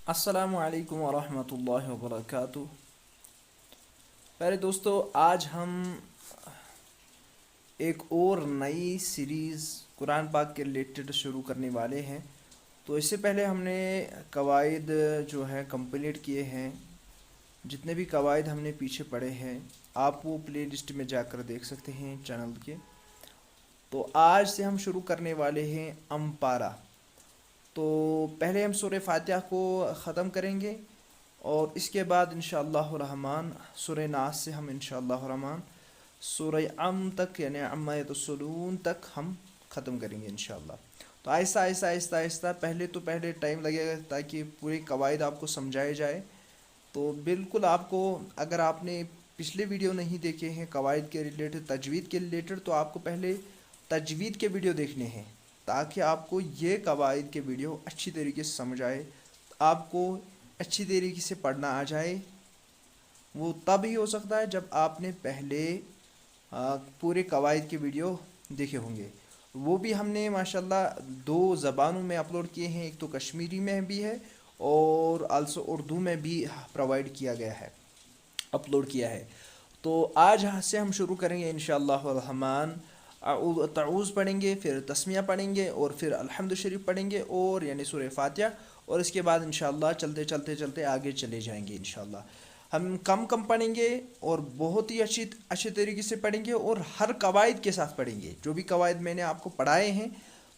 السلام علیکم ورحمۃ اللہ وبرکاتہ۔ پیارے دوستو، آج ہم ایک اور نئی سیریز قرآن پاک کے ریلیٹڈ شروع کرنے والے ہیں۔ تو اس سے پہلے ہم نے قواعد جو ہے کمپلیٹ کیے ہیں۔ جتنے بھی قواعد ہم نے پیچھے پڑھے ہیں آپ وہ پلے لسٹ میں جا کر دیکھ سکتے ہیں چینل کے۔ تو آج سے ہم شروع کرنے والے ہیں امپارہ۔ تو پہلے ہم سورہ فاتحہ کو ختم کریں گے اور اس کے بعد انشاءاللہ الرحمن سورہ ناس سے ہم انشاءاللہ الرحمن سورہ تک یعنی عما یتصلون تک ہم ختم کریں گے انشاءاللہ۔ تو آہستہ آہستہ آہستہ آہستہ پہلے ٹائم لگے گا تاکہ پورے قواعد آپ کو سمجھائے جائے۔ تو بالکل آپ کو اگر آپ نے پچھلے ویڈیو نہیں دیکھے ہیں قواعد کے ریلیٹڈ تجوید کے ریلیٹڈ تو آپ کو پہلے تجوید کے ویڈیو دیکھنے ہیں تاکہ آپ کو یہ قواعد کے ویڈیو اچھی طریقے سے سمجھ آئے، آپ کو اچھی طریقے سے پڑھنا آ جائے۔ وہ تب ہی ہو سکتا ہے جب آپ نے پہلے پورے قواعد کے ویڈیو دیکھے ہوں گے۔ وہ بھی ہم نے ماشاءاللہ 2 زبانوں میں اپلوڈ کیے ہیں، ایک تو کشمیری میں بھی ہے اور آلسو اردو میں بھی پرووائڈ کیا گیا ہے، اپلوڈ کیا ہے۔ تو آج سے ہم شروع کریں گے انشاءاللہ الرحمن۔ تعوذ پڑھیں گے، پھر تسمیہ پڑھیں گے اور پھر الحمد شریف پڑھیں گے اور یعنی سورہ فاتحہ، اور اس کے بعد انشاءاللہ چلتے آگے چلے جائیں گے انشاءاللہ۔ ہم کم پڑھیں گے اور بہت ہی اچھے طریقے سے پڑھیں گے اور ہر قواعد کے ساتھ پڑھیں گے۔ جو بھی قواعد میں نے آپ کو پڑھائے ہیں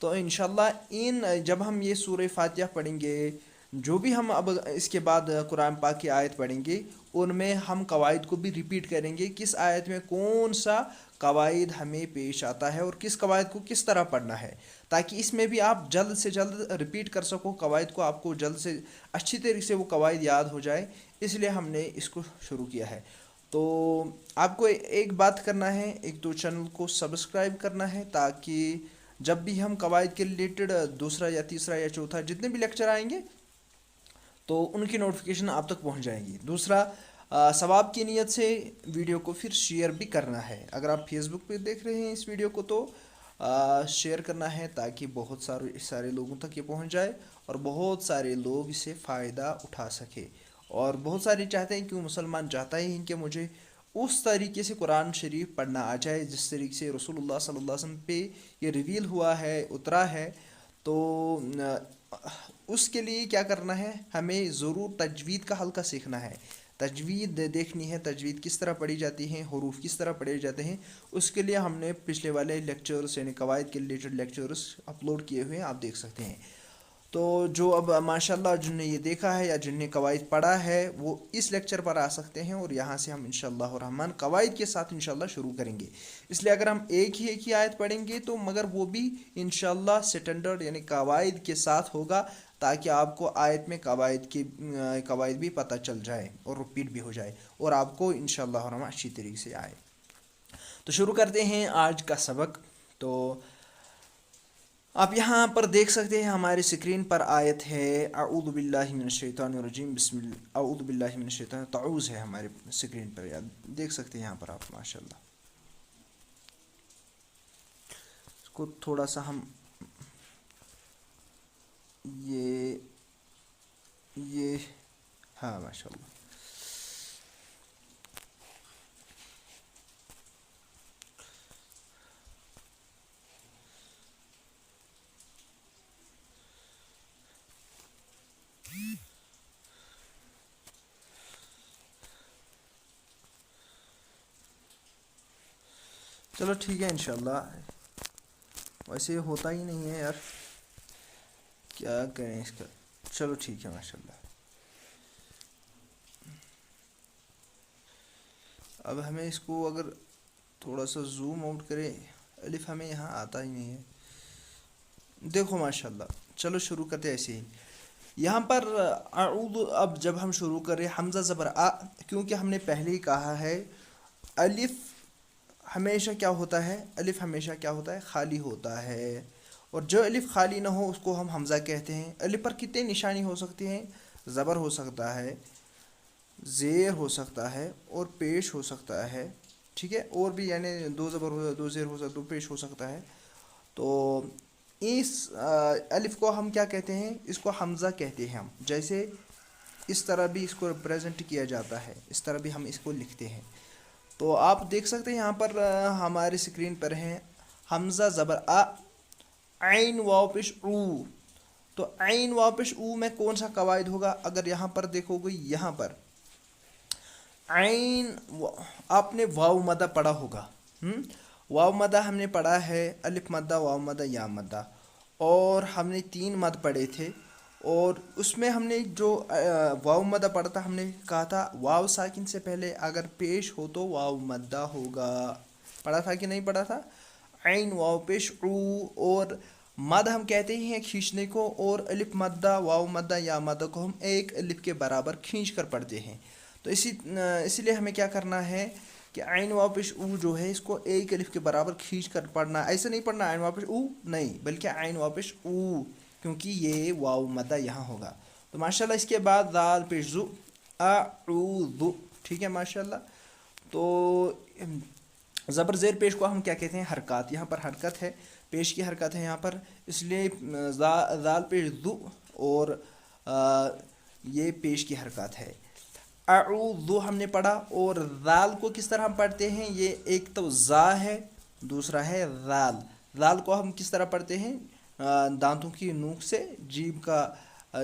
تو انشاءاللہ جب ہم یہ سورہ فاتحہ پڑھیں گے، جو بھی ہم اب اس کے بعد قرآن پاک کی آیت پڑھیں گے ان میں ہم قواعد کو بھی ریپیٹ کریں گے، کس آیت میں کون سا قواعد ہمیں پیش آتا ہے اور کس قواعد کو کس طرح پڑھنا ہے، تاکہ اس میں بھی آپ جلد سے جلد ریپیٹ کر سکو قواعد کو، آپ کو جلد سے اچھی طریقے سے وہ قواعد یاد ہو جائے، اس لیے ہم نے اس کو شروع کیا ہے۔ تو آپ کو ایک بات کرنا ہے، ایک تو چینل کو سبسکرائب کرنا ہے تاکہ جب بھی ہم قواعد کے ریلیٹڈ دوسرا یا تیسرا یا چوتھا جتنے بھی لیکچر آئیں گے تو ان کی نوٹیفیکیشن آپ تک پہنچ جائیں گی۔ دوسرا ثواب کی نیت سے ویڈیو کو پھر شیئر بھی کرنا ہے۔ اگر آپ فیس بک پہ دیکھ رہے ہیں اس ویڈیو کو تو شیئر کرنا ہے تاکہ بہت سارے لوگوں تک یہ پہنچ جائے اور بہت سارے لوگ اس سے فائدہ اٹھا سکے۔ اور بہت سارے چاہتے ہیں کہ مسلمان چاہتا ہی کہ مجھے اس طریقے سے قرآن شریف پڑھنا آ جائے جس طریقے سے رسول اللہ صلی اللہ علیہ وسلم پہ یہ ریویل ہوا ہے، اترا ہے۔ تو اس کے لیے کیا کرنا ہے، ہمیں ضرور تجوید کا حلقہ سیکھنا ہے، تجوید دیکھنی ہے، تجوید کس طرح پڑھی جاتی ہیں، حروف کس طرح پڑھے جاتے ہیں۔ اس کے لیے ہم نے پچھلے والے لیکچرز یعنی قواعد کے ریلیٹڈ لیکچرز اپلوڈ کیے ہوئے ہیں، آپ دیکھ سکتے ہیں۔ تو جو اب ماشاءاللہ جن نے یہ دیکھا ہے یا جن نے قواعد پڑھا ہے وہ اس لیکچر پر آ سکتے ہیں اور یہاں سے ہم انشاءاللہ الرحمن قواعد کے ساتھ انشاءاللہ شروع کریں گے۔ اس لیے اگر ہم ایک ہی آیت پڑھیں گے تو مگر وہ بھی انشاءاللہ سٹینڈرڈ یعنی قواعد کے ساتھ ہوگا تاکہ آپ کو آیت میں قواعد بھی پتہ چل جائے اور ریپیٹ بھی ہو جائے اور آپ کو انشاءاللہ الرحمن اچھی طریقے سے آئے۔ تو شروع کرتے ہیں آج کا سبق۔ تو آپ یہاں پر دیکھ سکتے ہیں ہمارے اسکرین پر آیت ہے اعوذ باللہ من الشیطان الرجیم بسم اللہ اعوذ باللہ من الشیطان، تعوذ ہے ہمارے اسکرین پر، دیکھ سکتے ہیں یہاں پر آپ ماشاءاللہ۔ اس کو تھوڑا سا ہم یہ ہاں ماشاءاللہ۔ چلو ٹھیک ہے انشاءاللہ، ویسے ہوتا ہی نہیں ہے یار، کیا کریں اس کا۔ چلو ٹھیک ہے ماشاءاللہ۔ اب ہمیں اس کو اگر تھوڑا سا زوم آؤٹ کرے، الف ہمیں یہاں آتا ہی نہیں ہے، دیکھو ماشاءاللہ۔ چلو شروع کرتے ایسے ہی۔ یہاں پر اعوذ، اب جب ہم شروع کریں حمزہ زبر آ، کیونکہ ہم نے پہلے ہی کہا ہے الف ہمیشہ کیا ہوتا ہے، الف ہمیشہ کیا ہوتا ہے، خالی ہوتا ہے، اور جو الف خالی نہ ہو اس کو ہم حمزہ کہتے ہیں۔ الف پر کتنے نشانی ہو سکتے ہیں، زبر ہو سکتا ہے، زیر ہو سکتا ہے اور پیش ہو سکتا ہے، ٹھیک ہے، اور بھی یعنی 2 زبر ہو، 2 زیر ہو سکتا ہے، 2 پیش ہو سکتا ہے۔ تو اس الف کو ہم کیا کہتے ہیں، اس کو حمزہ کہتے ہیں ہم، جیسے اس طرح بھی اس کو ریپریزنٹ کیا جاتا ہے، اس طرح بھی ہم اس کو لکھتے ہیں۔ تو آپ دیکھ سکتے ہیں یہاں پر ہماری اسکرین پر ہیں حمزہ زبر آ، عین واو پیش او۔ تو عین واو پیش او میں کون سا قواعد ہوگا؟ اگر یہاں پر دیکھو گے، یہاں پر عین آپ نے واو مدہ پڑھا ہوگا، واو مدہ ہم نے پڑھا ہے، الف مدہ، واو مدہ، یا مدہ، اور ہم نے 3 مد پڑھے تھے۔ اور اس میں ہم نے جو واو مدہ پڑھا تھا، ہم نے کہا تھا واو ساکن سے پہلے اگر پیش ہو تو واو مدہ ہوگا، پڑھا تھا کہ نہیں پڑھا تھا؟ عین واو پیش او، اور مد ہم کہتے ہیں کھینچنے کو، اور الف مدہ، واو مدہ، یا مدہ کو ہم ایک الف کے برابر کھینچ کر پڑھتے ہیں۔ تو اسی لیے ہمیں کیا کرنا ہے کہ عین واو پیش او جو ہے اس کو ایک الف کے برابر کھینچ کر پڑھنا، ایسے نہیں پڑھنا عین واو پیش او نہیں، بلکہ عین واو پیش او، کیونکہ یہ واو مدہ یہاں ہوگا۔ تو ماشاءاللہ اس کے بعد دال پیش زو، اعوذ، ٹھیک ہے ماشاءاللہ۔ تو زبر زیر پیش کو ہم کیا کہتے ہیں؟ حرکات، یہاں پر حرکت ہے، پیش کی حرکت ہے یہاں پر، اس لیے دال پیش دو، اور یہ پیش کی حرکات ہے۔ اعوذ ہم نے پڑھا، اور ذال کو کس طرح ہم پڑھتے ہیں؟ یہ ایک تو زا ہے، دوسرا ہے ذال۔ ذال کو ہم کس طرح پڑھتے ہیں؟ دانتوں کی نوک سے جیب کا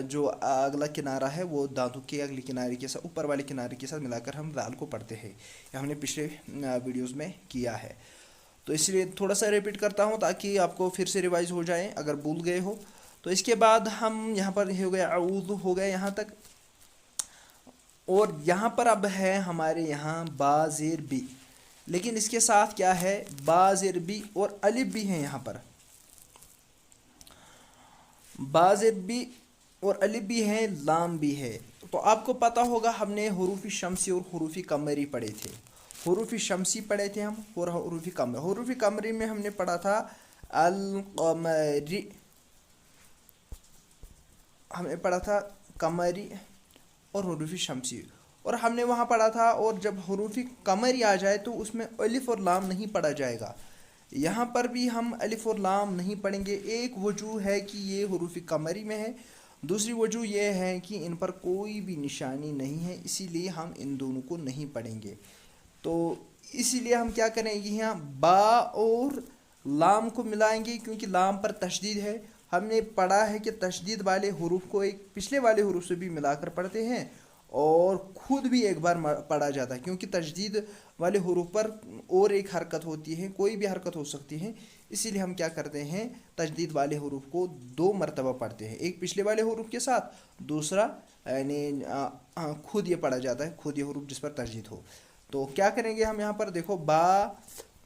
جو اگلا کنارہ ہے وہ دانتوں کے اگلے کنارے کے ساتھ، اوپر والے کنارے کے ساتھ ملا کر ہم ذال کو پڑھتے ہیں، یہ ہم نے پچھلے ویڈیوز میں کیا ہے۔ تو اس لیے تھوڑا سا ریپیٹ کرتا ہوں تاکہ آپ کو پھر سے ریوائز ہو جائیں اگر بھول گئے ہو۔ تو اس کے بعد ہم یہاں پر ہو گیا اعوذ، ہو گیا یہاں تک، اور یہاں پر اب ہے ہمارے یہاں با زیر بی، لیکن اس کے ساتھ کیا ہے؟ با زیر بی اور الف بھی ہیں یہاں پر، با زیر بی اور الف بھی ہے، لام بھی ہے۔ تو آپ کو پتہ ہوگا ہم نے حروف شمسی اور حروف قمری پڑھے تھے، حروف شمسی پڑھے تھے ہم، اور حروف قمری، حروف قمری میں ہم نے پڑھا تھا القمری، ہم نے پڑھا تھا قمری اور حروف شمسی، اور ہم نے وہاں پڑھا تھا، اور جب حروف قمری آ جائے تو اس میں الف اور لام نہیں پڑھا جائے گا۔ یہاں پر بھی ہم الف اور لام نہیں پڑھیں گے، ایک وجہ ہے کہ یہ حروف قمری میں ہے، دوسری وجہ یہ ہے کہ ان پر کوئی بھی نشانی نہیں ہے، اسی لیے ہم ان دونوں کو نہیں پڑھیں گے۔ تو اسی لیے ہم کیا کریں گے؟ یہاں با اور لام کو ملائیں گے، کیونکہ لام پر تشدید ہے۔ ہم نے پڑھا ہے کہ تشدید والے حروف کو ایک پچھلے والے حروف سے بھی ملا کر پڑھتے ہیں، اور خود بھی ایک بار پڑھا جاتا ہے، کیونکہ تشدید والے حروف پر اور ایک حرکت ہوتی ہے، کوئی بھی حرکت ہو سکتی ہے، اسی لیے ہم کیا کرتے ہیں؟ تشدید والے حروف کو 2 مرتبہ پڑھتے ہیں، ایک پچھلے والے حروف کے ساتھ، دوسرا یعنی خود یہ پڑھا جاتا ہے، خود یہ حروف جس پر تشدید ہو۔ تو کیا کریں گے ہم یہاں پر؟ دیکھو با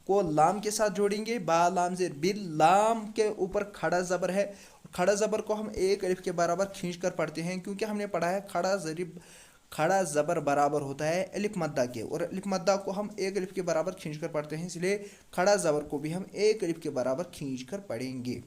کو لام کے ساتھ جوڑیں گے، با لام زیر بل، لام کے اوپر کھڑا زبر ہے، کھڑا زبر کو ہم ایک الف کے برابر کھینچ کر پڑھتے ہیں، کیونکہ ہم نے پڑھا ہے کھڑا زبر برابر ہوتا ہے الف مدہ کے، اور الف مدہ کو ہم ایک الف کے برابر کھینچ کر پڑھتے ہیں، اس لیے کھڑا زبر کو بھی ہم ایک الف کے برابر کھینچ کر پڑھیں گے۔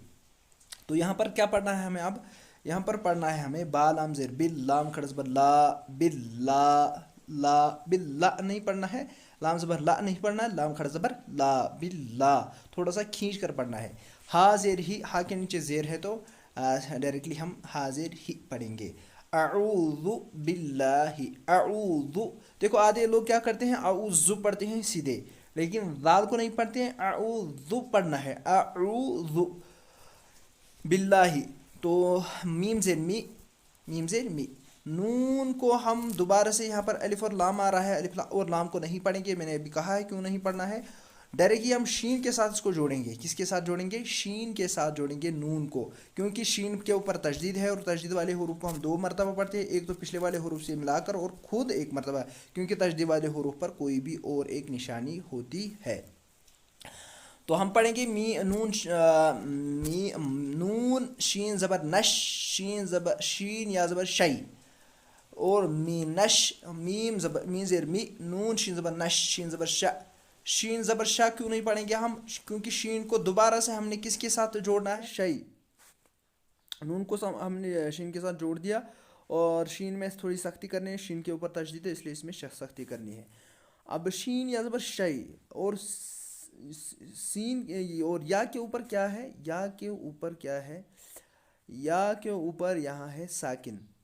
تو یہاں پر کیا پڑھنا ہے ہمیں اب؟ یہاں پر پڑھنا ہے ہمیں با لام زیر بل، لام کھڑا زبر لا، بل لا، لا بل لا نہیں پڑھنا ہے، لام زبر لا نہیں پڑھنا ہے، لام کھڑا زبر لا، بل لا، تھوڑا سا کھینچ کر پڑھنا ہے۔ ہا زیر ہی، ہا کے نیچے زیر ہے تو ڈائریکٹلی ہم ہا زیر ہی پڑھیں گے۔ اعوذ باللہ، اعوذ، دیکھو آدھے لوگ کیا کرتے ہیں؟ اعوذ پڑھتے ہیں سیدھے، لیکن ذال کو نہیں پڑھتے ہیں، اعوذ پڑھنا ہے، اعوذ باللہ۔ تو میم زیر می، میم زیر می، نون کو ہم دوبارہ سے یہاں پر الف اور لام آ رہا ہے، الف اور لام کو نہیں پڑھیں گے، میں نے ابھی کہا ہے کیوں نہیں پڑھنا ہے۔ ڈائریکٹلی ہم شین کے ساتھ اس کو جوڑیں گے، کس کے ساتھ جوڑیں گے؟ شین کے ساتھ جوڑیں گے نون کو، کیونکہ شین کے اوپر تشدید ہے، اور تشدید والے حروف کو ہم 2 مرتبہ پڑھتے ہیں، ایک تو پچھلے والے حروف سے ملا کر، اور خود ایک مرتبہ، کیونکہ تشدید والے حروف پر کوئی بھی اور ایک نشانی ہوتی ہے۔ تو ہم پڑھیں گے نون شین زبر نش، شین یا زبر شی، اور می نش، میم زیر می، نون شین زبر نش، شین زبر ش، شین زبر شا کیوں نہیں پڑھیں گے ہم؟ کیونکہ شین کو دوبارہ سے ہم نے کس کے ساتھ جوڑنا ہے؟ شی، نون کو ہم نے شین کے ساتھ جوڑ دیا، اور شین میں تھوڑی سختی کرنی ہے، شین کے اوپر تشدید ہے، اس لیے اس میں سختی کرنی ہے۔ اب شین یا زبر شی، اور سین اور یا کے اوپر کیا ہے؟ یا کے اوپر کیا ہے؟ یا کے اوپر یہاں ہے ساکن،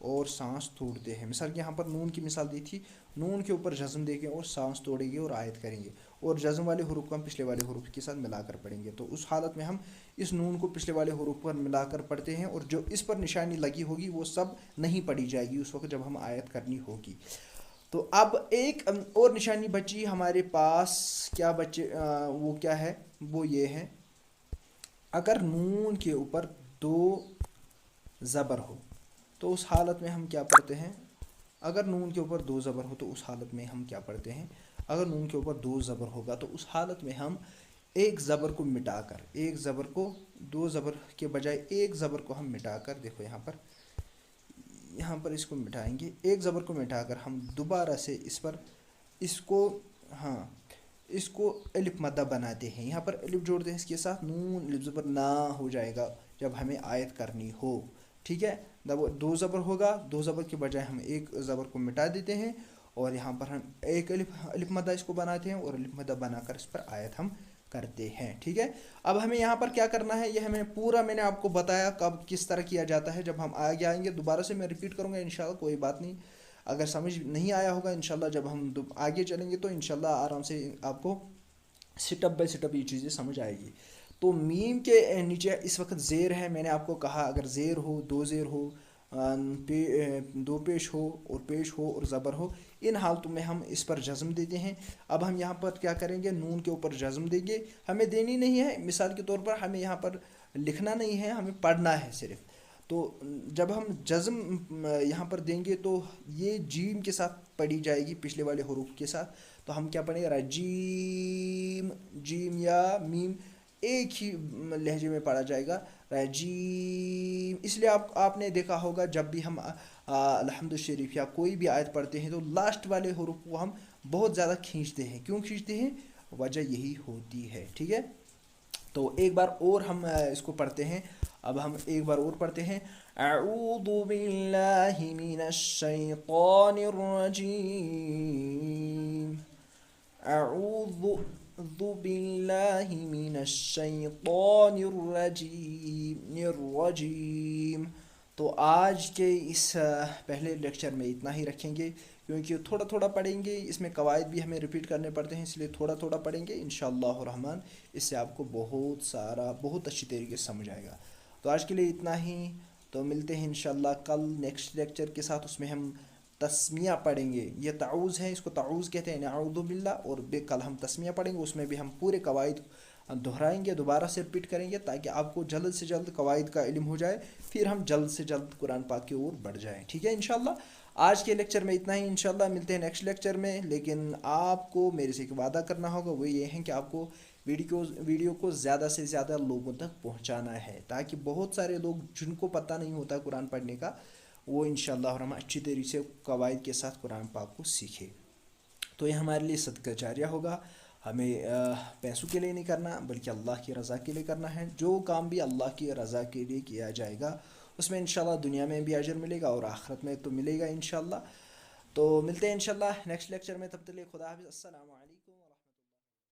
اور سانس توڑتے ہیں. مثال کہ یہاں پر نون کی مثال دی تھی, نون کے اوپر جزم دیں گے اور سانس توڑیں گے اور آیت کریں گے, اور جزم والے حروف کو ہم پچھلے والے حروف کے ساتھ ملا کر پڑھیں گے. تو اس حالت میں ہم اس نون کو پچھلے والے حروف پر ملا کر پڑھتے ہیں, اور جو اس پر نشانی لگی ہوگی وہ سب نہیں پڑھی جائے گی اس وقت جب ہم آیت کرنی ہوگی. تو اب ایک اور نشانی بچی ہمارے پاس, کیا بچے وہ کیا ہے, وہ یہ ہے اگر نون کے اوپر دو زبر ہو تو اس حالت میں ہم کیا پڑھتے ہیں. اگر نون کے اوپر دو زبر ہو تو اس حالت میں ہم کیا پڑھتے ہیں. اگر نون کے اوپر دو زبر ہوگا تو اس حالت میں ہم ایک زبر کو مٹا کر, ایک زبر کو, دو زبر کے بجائے ایک زبر کو ہم مٹا کر, دیکھو یہاں پر اس کو مٹائیں گے, ایک زبر کو مٹا کر ہم دوبارہ سے اس کو اس کو الف مدہ بناتے ہیں. یہاں پر الف جوڑتے ہیں اس کے ساتھ, نون الف زبر نہ ہو جائے گا جب ہمیں آیت کرنی ہو. ٹھیک ہے, دو زبر ہوگا, دو زبر کے بجائے ہم ایک زبر کو مٹا دیتے ہیں, اور یہاں پر ہم ایک الف مدہ اس کو بناتے ہیں, اور الف مدہ بنا کر اس پر آیت ہم کرتے ہیں. ٹھیک ہے, اب ہمیں یہاں پر کیا کرنا ہے, یہ ہمیں پورا میں نے آپ کو بتایا کب کس طرح کیا جاتا ہے. جب ہم آگے آئیں گے دوبارہ سے میں ریپیٹ کروں گا انشاءاللہ, کوئی بات نہیں. اگر سمجھ نہیں آیا ہوگا انشاءاللہ جب ہم آگے چلیں گے تو انشاءاللہ آرام سے آپ کو سٹپ بائی سٹپ یہ چیزیں سمجھ آئے گی. تو میم کے نیچے اس وقت زیر ہے, میں نے آپ کو کہا اگر زیر ہو, دو زیر ہو, دو پیش ہو اور پیش ہو اور زبر ہو, ان حالتوں میں ہم اس پر جزم دیتے ہیں. اب ہم یہاں پر کیا کریں گے, نون کے اوپر جزم دیں گے, ہمیں دینی نہیں ہے, مثال کے طور پر ہمیں یہاں پر لکھنا نہیں ہے, ہمیں پڑھنا ہے صرف. تو جب ہم جزم یہاں پر دیں گے تو یہ جیم کے ساتھ پڑھی جائے گی, پچھلے والے حروف کے ساتھ. تو ہم کیا پڑھیں گے, رجیم, جیم یا میم ایک ہی لہجے میں پڑھا جائے گا, رجیم. اس لیے آپ نے دیکھا ہوگا جب بھی ہم الحمد شریف یا کوئی بھی آیت پڑھتے ہیں تو لاسٹ والے حروف کو ہم بہت زیادہ کھینچتے ہیں. کیوں کھینچتے ہیں, وجہ یہی ہوتی ہے. ٹھیک ہے, تو ایک بار اور ہم اس کو پڑھتے ہیں. اب ہم ایک بار اور پڑھتے ہیں, اعوذ باللہ من الشیطان الرجیم, اعوذ باللہ من الشیطان الرجیم. تو آج کے اس پہلے لیکچر میں اتنا ہی رکھیں گے, کیونکہ تھوڑا تھوڑا پڑھیں گے, اس میں قواعد بھی ہمیں ریپیٹ کرنے پڑتے ہیں, اس لیے تھوڑا تھوڑا پڑھیں گے انشاءاللہ الرحمن. اس سے آپ کو بہت اچھی طریقے سے سمجھ آئے گا. تو آج کے لیے اتنا ہی, تو ملتے ہیں انشاءاللہ کل نیکسٹ لیکچر کے ساتھ. اس میں ہم تسمیہ پڑھیں گے, یہ تعوذ ہے, اس کو تعوذ کہتے ہیں, اعوذ باللہ. اور کل ہم تسمیہ پڑھیں گے, اس میں بھی ہم پورے قواعد دہرائیں گے, دوبارہ سے ریپیٹ کریں گے تاکہ آپ کو جلد سے جلد قواعد کا علم ہو جائے, پھر ہم جلد سے جلد قرآن پاک کی اور بڑھ جائیں. ٹھیک ہے انشاءاللہ. آج کے لیکچر میں اتنا ہی, انشاءاللہ ملتے ہیں نیکسٹ لیکچر میں. لیکن آپ کو میرے سے ایک وعدہ کرنا ہوگا, وہ یہ ہے کہ آپ کو ویڈیو کو زیادہ سے زیادہ لوگوں تک پہنچانا ہے, تاکہ بہت سارے لوگ جن کو پتہ نہیں ہوتا قرآن پڑھنے کا, وہ انشاءاللہ ہم اچھی طریقے سے قواعد کے ساتھ قرآن پاک کو سیکھے. تو یہ ہمارے لیے صدقہ جاریہ ہوگا. ہمیں پیسوں کے لیے نہیں کرنا بلکہ اللہ کی رضا کے لیے کرنا ہے. جو کام بھی اللہ کی رضا کے لیے کیا جائے گا اس میں انشاءاللہ دنیا میں بھی اجر ملے گا اور آخرت میں تو ملے گا انشاءاللہ. تو ملتے ہیں انشاءاللہ نیکسٹ لیکچر میں, تب تک کے لیے خدا حافظ, السلام علیکم.